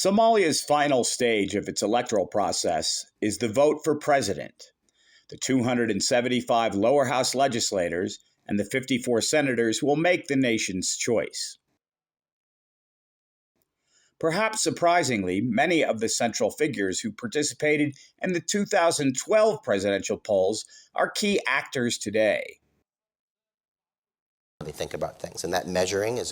Somalia's final stage of its electoral process is the vote for president. The 275 lower house legislators and the 54 senators will make the nation's choice. Perhaps surprisingly, many of the central figures who participated in the 2012 presidential polls are key actors today. They think about things, and that measuring is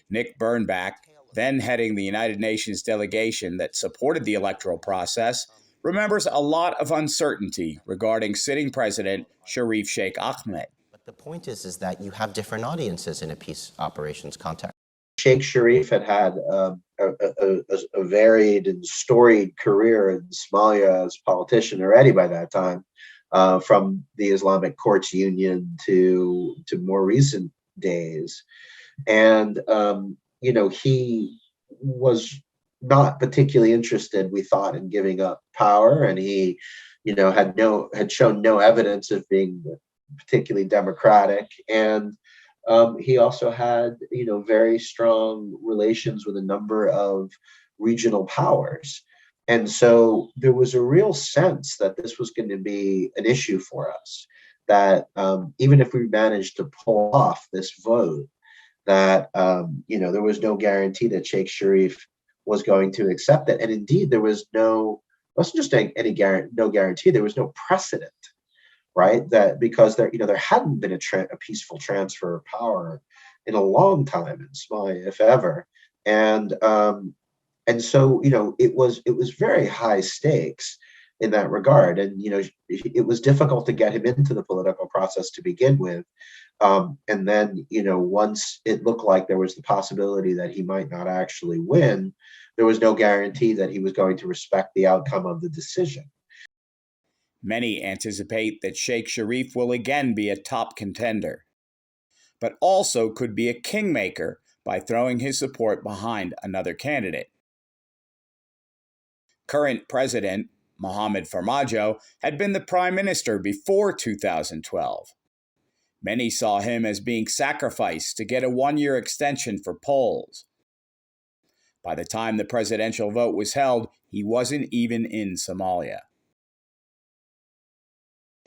Nick Birnbach, then heading the United Nations delegation that supported the electoral process, remembers a lot of uncertainty regarding sitting president Sharif Sheikh Ahmed. But the point is that you have different audiences in a peace operations context. Sheikh Sharif had a varied and storied career in Somalia as a politician already by that time, from the Islamic Courts Union to more recent days. And, he was not particularly interested, we thought, in giving up power. And he, had shown no evidence of being particularly democratic. And he also had, very strong relations with a number of regional powers. And so there was a real sense that this was going to be an issue for us, that even if we managed to pull off this vote, that, there was no guarantee that Sheikh Sharif was going to accept it. And indeed, there was no guarantee, there was no precedent, right? That because there hadn't been a peaceful transfer of power in a long time in Somalia, if ever. And so, it was very high stakes in that regard. And, it was difficult to get him into the political process to begin with. And then, once it looked like there was the possibility that he might not actually win, there was no guarantee that he was going to respect the outcome of the decision. Many anticipate that Sheikh Sharif will again be a top contender, but also could be a kingmaker by throwing his support behind another candidate. Current President Mohamed Farmajo had been the prime minister before 2012. Many saw him as being sacrificed to get a one-year extension for polls. By the time the presidential vote was held, he wasn't even in Somalia.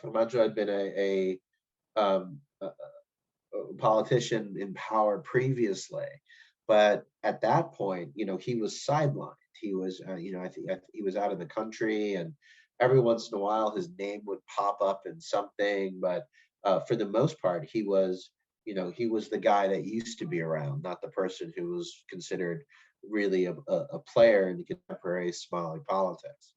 Farmajo had been a politician in power previously, but at that point, he was sidelined. He was, I think he was out of the country, and every once in a while his name would pop up in something. But for the most part, he was the guy that used to be around, not the person who was considered really a player in contemporary Somali politics.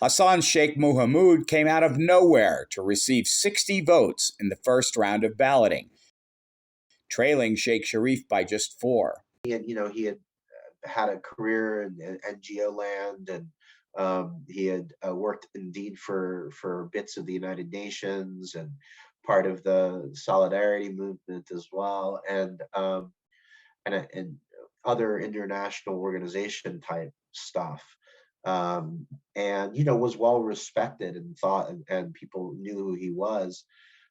Hassan Sheikh Mohamud came out of nowhere to receive 60 votes in the first round of balloting, trailing Sheikh Sharif by just 4. He had a career in NGO land, and he had worked indeed for bits of the United Nations and part of the Solidarity movement as well, and other international organization type stuff. And was well respected and thought, and people knew who he was,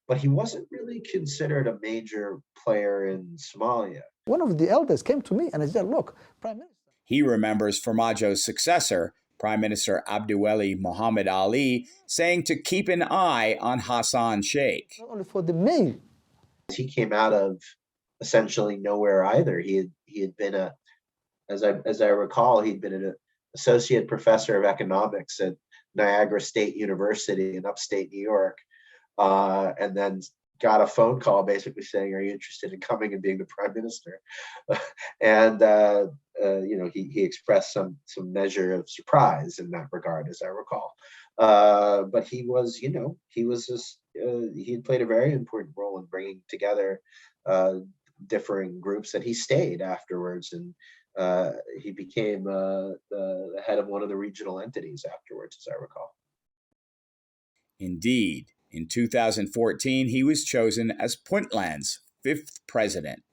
but he wasn't really considered a major player in Somalia. One of the elders came to me and he said, "Look, Prime Minister." He remembers Farmajo's successor, Prime Minister Abdiweli Mohammed Ali, saying to keep an eye on Hassan Sheikh. Not only for the mail. He came out of essentially nowhere either. He had been as I recall, he'd been an associate professor of economics at Niagara State University in upstate New York, and then got a phone call basically saying, "Are you interested in coming and being the prime minister?" And he expressed some measure of surprise in that regard, as I recall. But he was, he had played a very important role in bringing together differing groups, and he stayed afterwards, and he became the head of one of the regional entities afterwards, as I recall. Indeed, in 2014, he was chosen as Puntland's 5th president.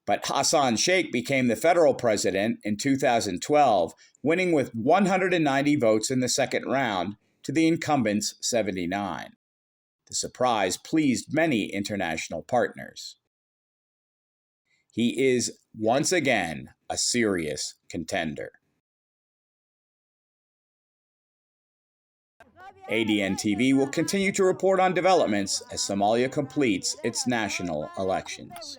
But Hassan Sheikh became the federal president in 2012, winning with 190 votes in the second round to the incumbent's 79. The surprise pleased many international partners. He is, once again, a serious contender. ADN TV will continue to report on developments as Somalia completes its national elections.